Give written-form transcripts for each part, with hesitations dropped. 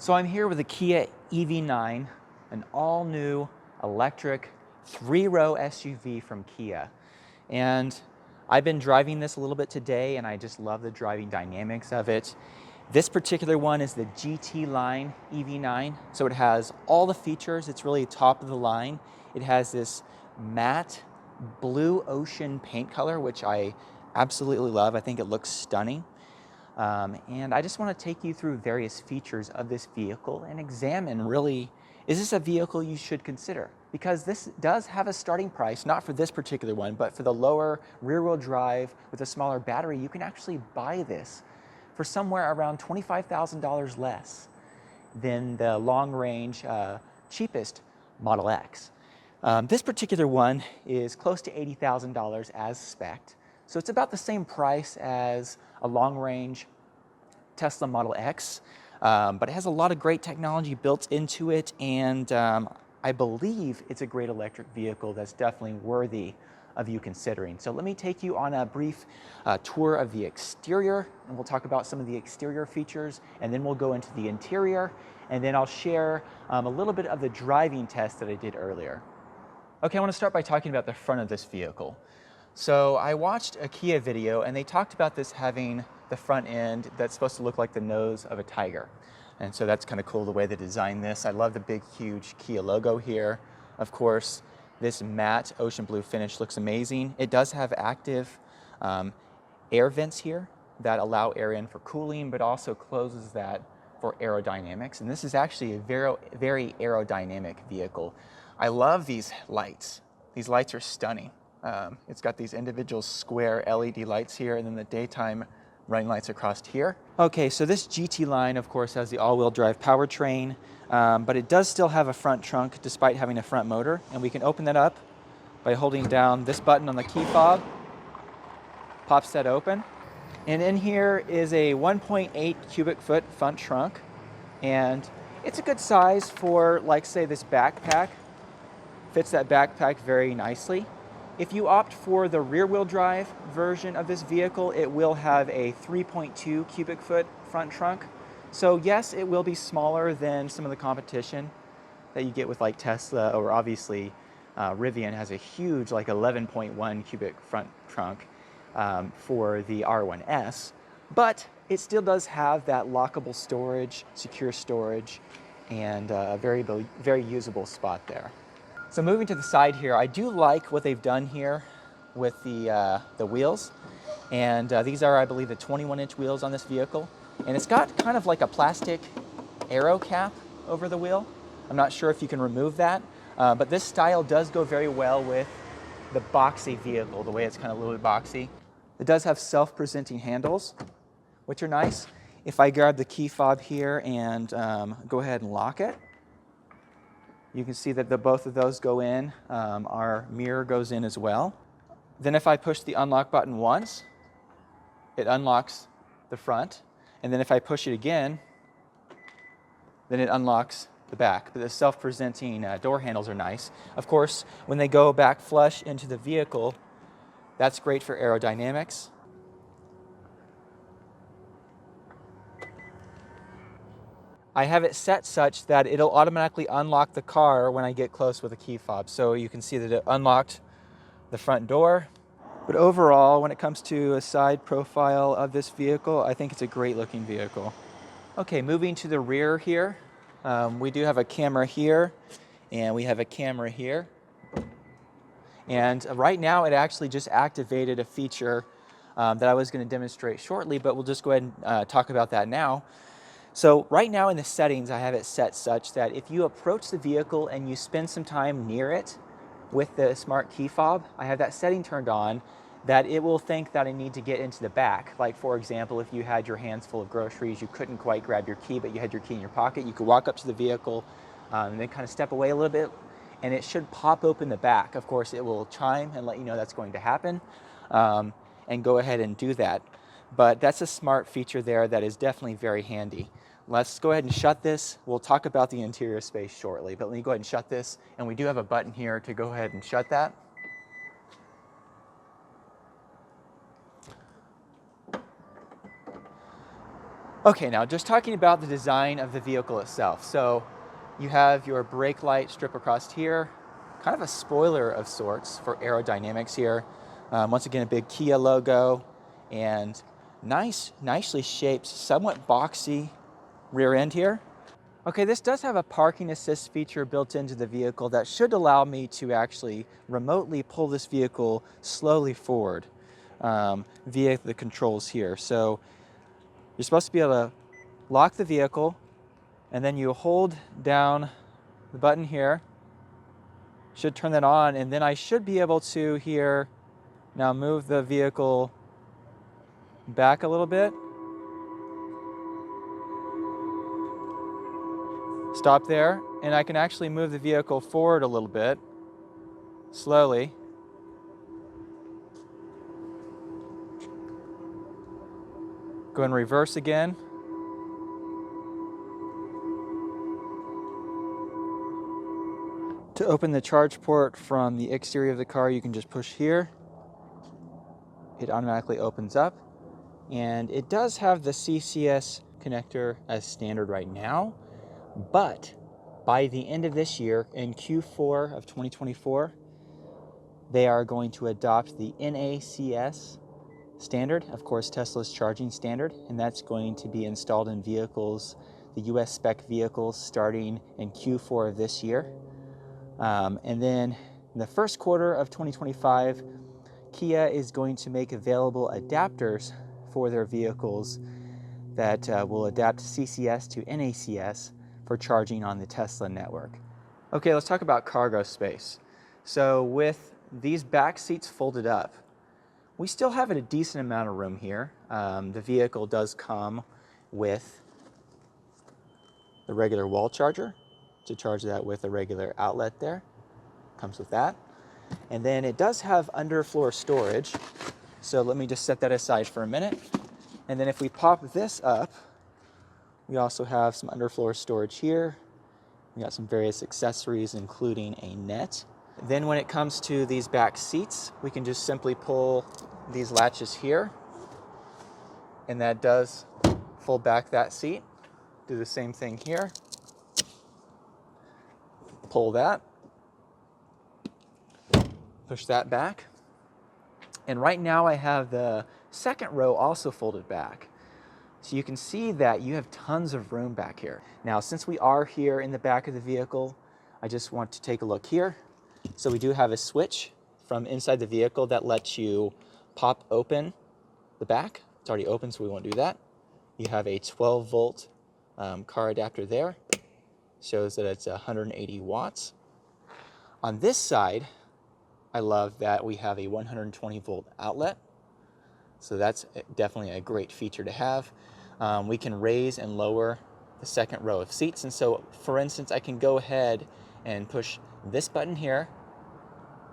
So I'm here with the Kia EV9, an all-new electric 3-row SUV from Kia. And I've been driving this a little bit today, and I just love the driving dynamics of it. This particular one is the GT line EV9, so it has all the features. It's really top of the line. It has this matte blue ocean paint color, which I absolutely love. I think it looks stunning. And I just want to take you through various features of this vehicle and examine really, is this a vehicle you should consider? Because this does have a starting price, not for this particular one, but for the lower rear-wheel drive with a smaller battery, you can actually buy this for somewhere around $25,000 less than the long-range cheapest Model X. This particular one is close to $80,000 as spec'd. So it's about the same price as a long-range Tesla Model X, but it has a lot of great technology built into it, and I believe it's a great electric vehicle that's definitely worthy of you considering. So let me take you on a brief tour of the exterior, and we'll talk about some of the exterior features, and then we'll go into the interior, and then I'll share a little bit of the driving test that I did earlier. Okay, I want to start by talking about the front of this vehicle. So I watched a Kia video, and they talked about this having the front end that's supposed to look like the nose of a tiger. And so that's kind of cool the way they designed this. I love the big, huge Kia logo here. Of course, this matte ocean blue finish looks amazing. It does have active air vents here that allow air in for cooling, but also closes that for aerodynamics. And this is actually a very aerodynamic vehicle. I love these lights. These lights are stunning. It's got these individual square LED lights here, and then the daytime running lights across here. Okay, so this GT line, of course, has the all-wheel drive powertrain, but it does still have a front trunk despite having a front motor, and we can open that up by holding down this button on the key fob. Pops that open. And in here is a 1.8 cubic foot front trunk, and it's a good size for, like, say, this backpack. Fits that backpack very nicely. If you opt for the rear-wheel drive version of this vehicle, it will have a 3.2 cubic foot front trunk. So yes, it will be smaller than some of the competition that you get with like Tesla, or obviously Rivian has a huge like 11.1 cubic front trunk for the R1S, but it still does have that lockable storage, secure storage, and a very usable spot there. So moving to the side here, I do like what they've done here with the wheels. And these are, I believe, the 21-inch wheels on this vehicle. And it's got kind of like a plastic aero cap over the wheel. I'm not sure if you can remove that, but this style does go very well with the boxy vehicle, the way it's kind of a little bit boxy. It does have self-presenting handles, which are nice. If I grab the key fob here and go ahead and lock it, you can see that both of those go in. Our mirror goes in as well. Then if I push the unlock button once, it unlocks the front. And then if I push it again, then it unlocks the back. But the self-presenting door handles are nice. Of course, when they go back flush into the vehicle, that's great for aerodynamics. I have it set such that it'll automatically unlock the car when I get close with a key fob. So you can see that it unlocked the front door. But overall, when it comes to a side profile of this vehicle, I think it's a great looking vehicle. Okay, moving to the rear here. We do have a camera here, and we have a camera here. And right now it actually just activated a feature that I was going to demonstrate shortly, but we'll just go ahead and talk about that now. So right now in the settings, I have it set such that if you approach the vehicle and you spend some time near it with the smart key fob, I have that setting turned on that it will think that I need to get into the back. Like for example, if you had your hands full of groceries, you couldn't quite grab your key, but you had your key in your pocket, you could walk up to the vehicle and then kind of step away a little bit, and it should pop open the back. Of course, it will chime and let you know that's going to happen, and go ahead and do that. But that's a smart feature there that is definitely very handy. Let's go ahead and shut this. We'll talk about the interior space shortly, but let me go ahead and shut this. And we do have a button here to go ahead and shut that. Okay, now just talking about the design of the vehicle itself. So you have your brake light strip across here, kind of a spoiler of sorts for aerodynamics here. Once again, a big Kia logo and nicely shaped, somewhat boxy rear end here. Okay, this does have a parking assist feature built into the vehicle that should allow me to actually remotely pull this vehicle slowly forward via the controls here. So you're supposed to be able to lock the vehicle, and then you hold down the button here, should turn that on, and then I should be able to here now move the vehicle back a little bit, stop there, and I can actually move the vehicle forward a little bit, slowly. Go in reverse again. To open the charge port from the exterior of the car, you can just push here. It automatically opens up. And it does have the CCS connector as standard right now, but by the end of this year, in Q4 of 2024, they are going to adopt the NACS standard, of course, Tesla's charging standard, and that's going to be installed in vehicles, the US spec vehicles, starting in Q4 of this year. And then in the first quarter of 2025, Kia is going to make available adapters for their vehicles that will adapt CCS to NACS for charging on the Tesla network. Okay, let's talk about cargo space. So with these back seats folded up, we still have a decent amount of room here. The vehicle does come with the regular wall charger to charge that with a regular outlet there. Comes with that. And then it does have underfloor storage. So let me just set that aside for a minute. And then if we pop this up, we also have some underfloor storage here. We got some various accessories, including a net. Then when it comes to these back seats, we can just simply pull these latches here, and that does fold back that seat. Do the same thing here. Pull that, push that back. And right now I have the second row also folded back. So you can see that you have tons of room back here. Now, since we are here in the back of the vehicle, I just want to take a look here. So we do have a switch from inside the vehicle that lets you pop open the back. It's already open, so we won't do that. You have a 12-volt car adapter there. Shows that it's 180 watts. On this side, I love that we have a 120-volt outlet. So that's definitely a great feature to have. We can raise and lower the second row of seats. And so, for instance, I can go ahead and push this button here,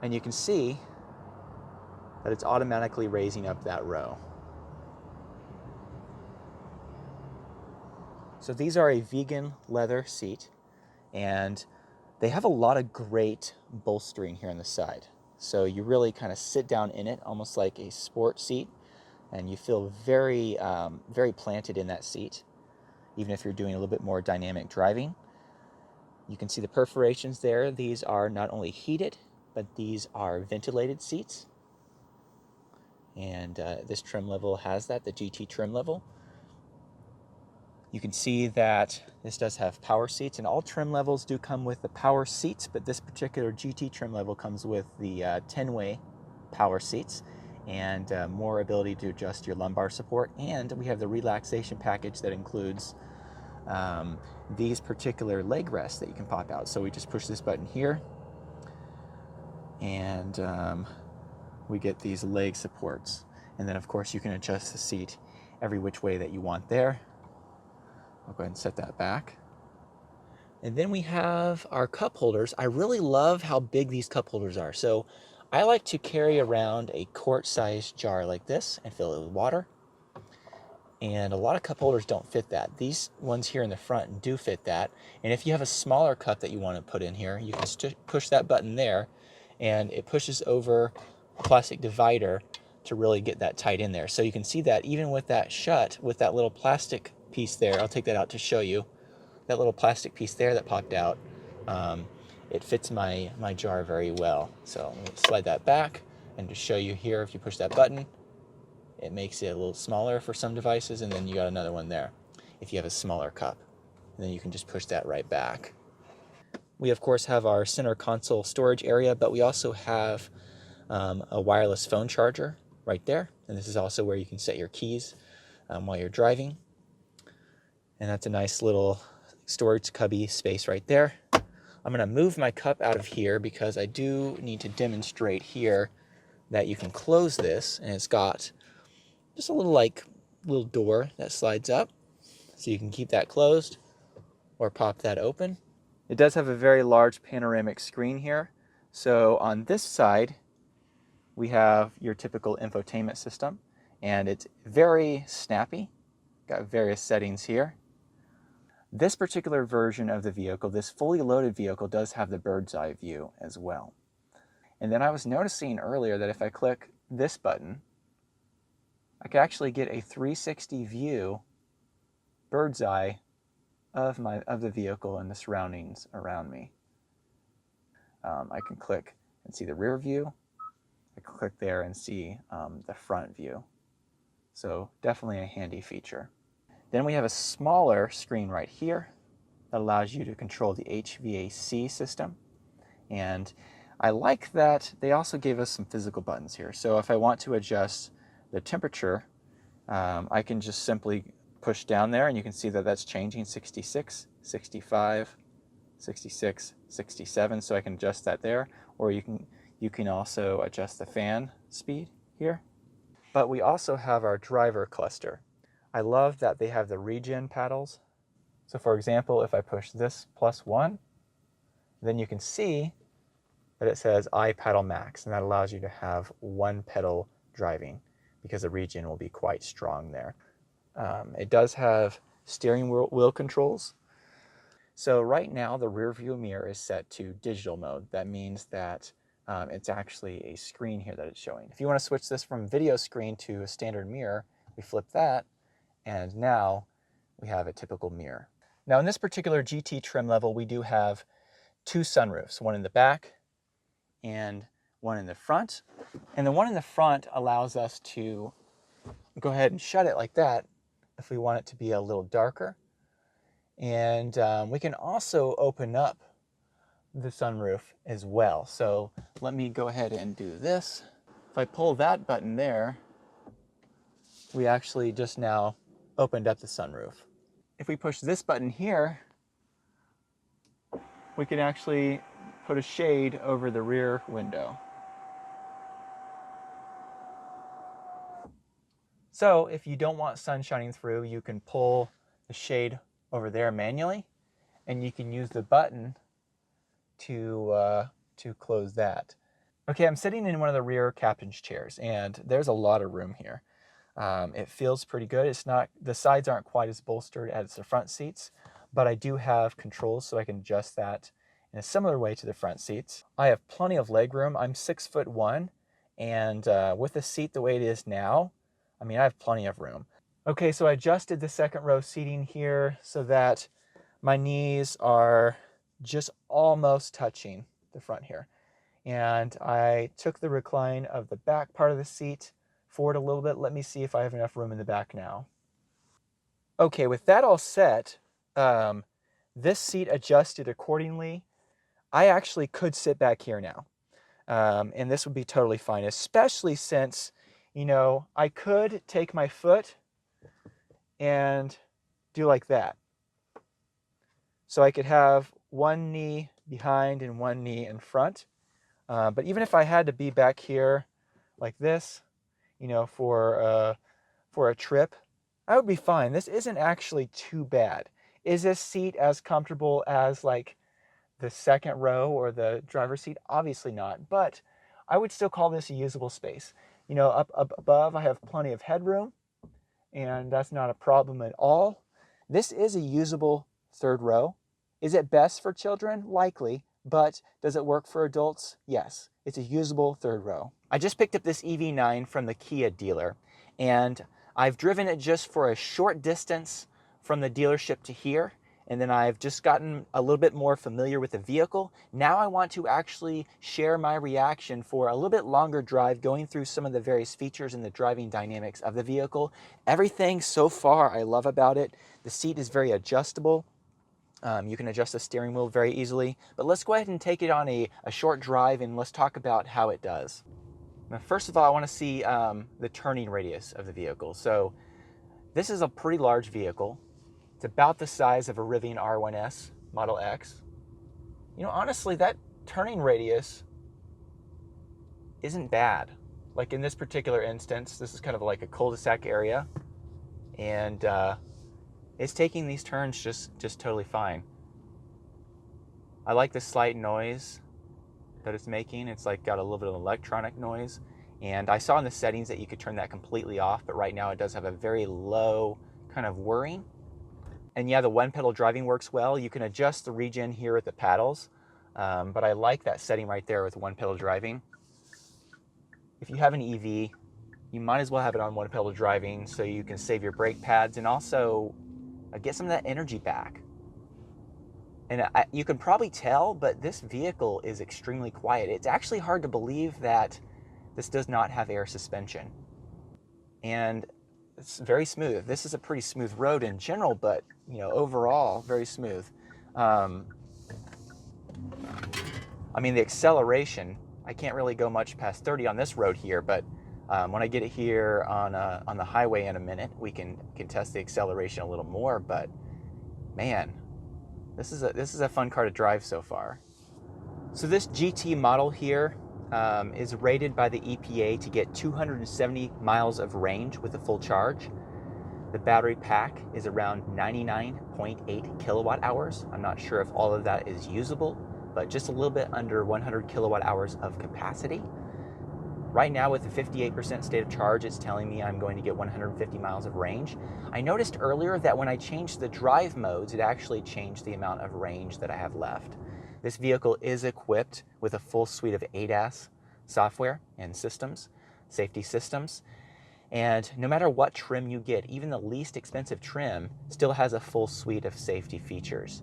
and you can see that it's automatically raising up that row. So these are a vegan leather seat, and they have a lot of great bolstering here on the side. So you really kind of sit down in it, almost like a sport seat, and you feel very, very planted in that seat, even if you're doing a little bit more dynamic driving. You can see the perforations there. These are not only heated, but these are ventilated seats. And this trim level has that, the GT trim level. You can see that this does have power seats, and all trim levels do come with the power seats, but this particular GT trim level comes with the 10-way power seats and more ability to adjust your lumbar support. And we have the relaxation package that includes these particular leg rests that you can pop out. So we just push this button here, and we get these leg supports. And then, of course, you can adjust the seat every which way that you want there. I'll go ahead and set that back. And then we have our cup holders. I really love how big these cup holders are. So I like to carry around a quart-sized jar like this and fill it with water. And a lot of cup holders don't fit that. These ones here in the front do fit that. And if you have a smaller cup that you want to put in here, you can push that button there, and it pushes over a plastic divider to really get that tight in there. So you can see that even with that shut, with that little plastic piece there. I'll take that out to show you. That little plastic piece there that popped out, it fits my jar very well. So I'm going to slide that back and to show you here, if you push that button, it makes it a little smaller for some devices, and then you got another one there if you have a smaller cup. And then you can just push that right back. We of course have our center console storage area, but we also have a wireless phone charger right there. And this is also where you can set your keys while you're driving. And that's a nice little storage cubby space right there. I'm going to move my cup out of here because I do need to demonstrate here that you can close this, and it's got just a little door that slides up, so you can keep that closed or pop that open. It does have a very large panoramic screen here. So on this side, we have your typical infotainment system, and it's very snappy. Got various settings here. This particular version of the vehicle, this fully loaded vehicle, does have the bird's eye view as well. And then I was noticing earlier that if I click this button, I could actually get a 360 view, bird's eye, of the vehicle and the surroundings around me. I can click and see the rear view. I can click there and see the front view. So definitely a handy feature. Then we have a smaller screen right here that allows you to control the HVAC system. And I like that they also gave us some physical buttons here. So if I want to adjust the temperature, I can just simply push down there, and you can see that that's changing: 66, 65, 66, 67. So I can adjust that there, or you can also adjust the fan speed here. But we also have our driver cluster. I love that they have the regen paddles. So for example, if I push this +1, then you can see that it says I pedal max, and that allows you to have one pedal driving because the regen will be quite strong there. It does have steering wheel controls. So right now the rear view mirror is set to digital mode. That means that it's actually a screen here that it's showing. If you want to switch this from video screen to a standard mirror, we flip that, and now we have a typical mirror. Now in this particular GT trim level, we do have two sunroofs, one in the back and one in the front. And the one in the front allows us to go ahead and shut it like that if we want it to be a little darker. And we can also open up the sunroof as well. So let me go ahead and do this. If I pull that button there, we actually just now opened up the sunroof. If we push this button here, we can actually put a shade over the rear window. So if you don't want sun shining through, you can pull the shade over there manually, and you can use the button to close that. Okay, I'm sitting in one of the rear captain's chairs, and there's a lot of room here. It feels pretty good. It's not, the sides aren't quite as bolstered as the front seats, but I do have controls so I can adjust that in a similar way to the front seats. I have plenty of leg room. I'm 6'1", and with the seat the way it is now, I mean, I have plenty of room. Okay, so I adjusted the second row seating here so that my knees are just almost touching the front here. And I took the recline of the back part of the seat forward a little bit. Let me see if I have enough room in the back now. Okay, with that all set, this seat adjusted accordingly. I actually could sit back here now, and this would be totally fine, especially since, you know, I could take my foot and do like that. So I could have one knee behind and one knee in front. But even if I had to be back here like this, you know, for a trip, I would be fine. This isn't actually too bad. Is this seat as comfortable as like the second row or the driver's seat? Obviously not, but I would still call this a usable space. You know, up above I have plenty of headroom, and that's not a problem at all. This is a usable third row. Is it best for children? Likely, but does it work for adults? Yes, it's a usable third row. I just picked up this EV9 from the Kia dealer, and I've driven it just for a short distance, from the dealership to here, and then I've just gotten a little bit more familiar with the vehicle. Now I want to actually share my reaction for a little bit longer drive, going through some of the various features and the driving dynamics of the vehicle. Everything so far I love about it. The seat is very adjustable. You can adjust the steering wheel very easily, but let's go ahead and take it on a short drive and let's talk about how it does. Now, first of all, I want to see the turning radius of the vehicle. So this is a pretty large vehicle. It's about the size of a Rivian R1S Model X. You know, honestly, that turning radius isn't bad. Like in this particular instance, this is kind of like a cul-de-sac area, and it's taking these turns just totally fine. I like the slight noise that it's making. It's like got a little bit of electronic noise, and I saw in the settings that you could turn that completely off, but right now it does have a very low kind of whirring. And yeah, the one pedal driving works well. You can adjust the regen here at the paddles, but I like that setting right there with one pedal driving. If you have an EV, you might as well have it on one pedal driving so you can save your brake pads and also get some of that energy back. And you can probably tell, but this vehicle is extremely quiet. It's actually hard to believe that this does not have air suspension. And it's very smooth. This is a pretty smooth road in general, but you know, overall, very smooth. I mean, the acceleration, I can't really go much past 30 on this road here, but when I get it here on the highway in a minute, we can test the acceleration a little more. But man, this is a fun car to drive so far. So this GT model here is rated by the EPA to get 270 miles of range with a full charge. The battery pack is around 99.8 kilowatt hours. I'm not sure if all of that is usable, but just a little bit under 100 kilowatt hours of capacity. Right now with the 58% state of charge, it's telling me I'm going to get 150 miles of range. I noticed earlier that when I changed the drive modes, it actually changed the amount of range that I have left. This vehicle is equipped with a full suite of ADAS software and systems, safety systems. And no matter what trim you get, even the least expensive trim still has a full suite of safety features.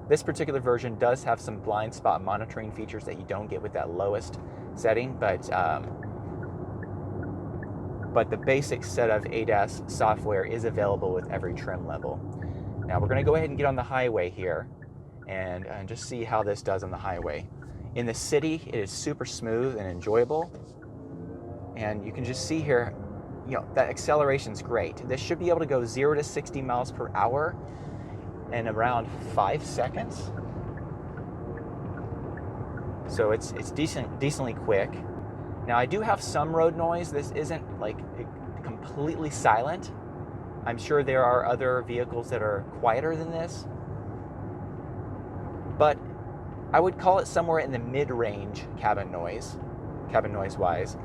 This particular version does have some blind spot monitoring features that you don't get with that lowest setting, but the basic set of ADAS software is available with every trim level. Now we're going to go ahead and get on the highway here and just see how this does on the highway. In the city, it is super smooth and enjoyable. And you can just see here, you know, that acceleration's great. This should be able to go 0 to 60 miles per hour in around 5 seconds. So it's decently quick. Now I do have some road noise. This isn't like completely silent. I'm sure there are other vehicles that are quieter than this, but I would call it somewhere in the mid-range cabin noise wise.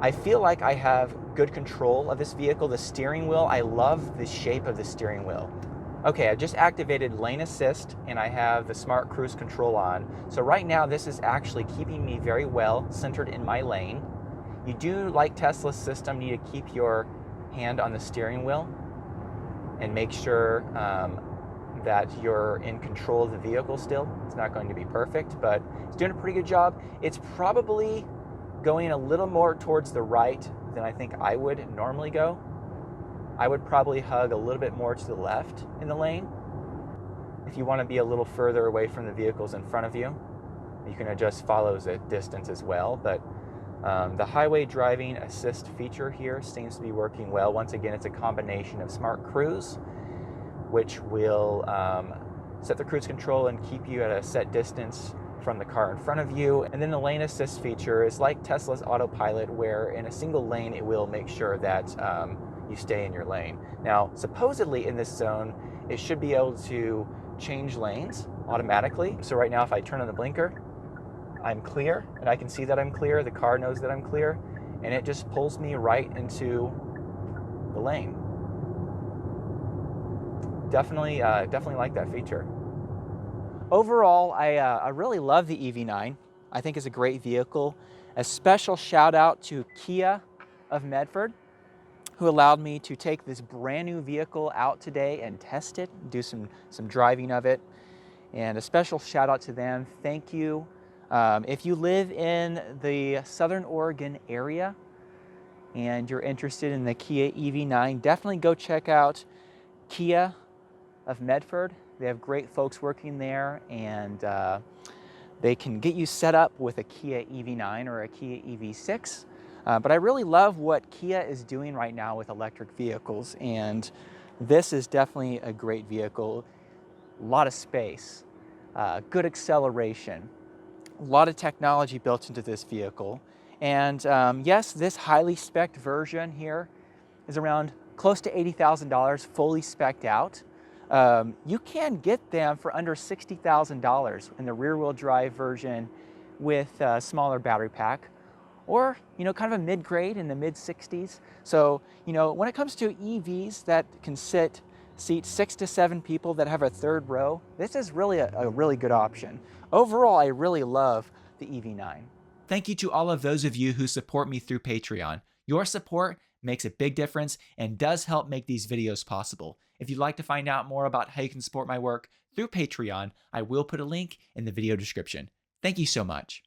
I feel like I have good control of this vehicle. The steering wheel, I love the shape of the steering wheel. Okay, I just activated lane assist and I have the smart cruise control on. So right now this is actually keeping me very well centered in my lane. You do, like Tesla's system, need to keep your hand on the steering wheel and make sure that you're in control of the vehicle still. It's not going to be perfect, but it's doing a pretty good job. It's probably going a little more towards the right than I think I would normally go. I would probably hug a little bit more to the left in the lane. If you want to be a little further away from the vehicles in front of you, you can adjust follows at distance as well. But the highway driving assist feature here seems to be working well. Once again, it's a combination of smart cruise, which will set the cruise control and keep you at a set distance from the car in front of you. And then the lane assist feature is like Tesla's autopilot, where in a single lane it will make sure that you stay in your lane. Now, supposedly in this zone, it should be able to change lanes automatically. So right now, if I turn on the blinker, I'm clear, and I can see that I'm clear. The car knows that I'm clear, and it just pulls me right into the lane. Definitely like that feature. Overall, I really love the EV9. I think it's a great vehicle. A special shout out to Kia of Medford. who allowed me to take this brand new vehicle out today and test it, do some driving of it. And a special shout out to them. Thank you. If you live in the Southern Oregon area and you're interested in the Kia EV9, definitely go check out Kia of Medford. They have great folks working there, and they can get you set up with a Kia EV9 or a Kia EV6. But I really love what Kia is doing right now with electric vehicles, and this is definitely a great vehicle. A lot of space, good acceleration, a lot of technology built into this vehicle. And yes, this highly spec'd version here is around close to $80,000 fully spec'd out. You can get them for under $60,000 in the rear-wheel drive version with a smaller battery pack, or kind of a mid-grade in the mid-60s. So when it comes to EVs that can seat 6 to 7 people that have a third row, this is really a really good option. Overall, I really love the EV9. Thank you to all of those of you who support me through Patreon. Your support makes a big difference and does help make these videos possible. If you'd like to find out more about how you can support my work through Patreon, I will put a link in the video description. Thank you so much.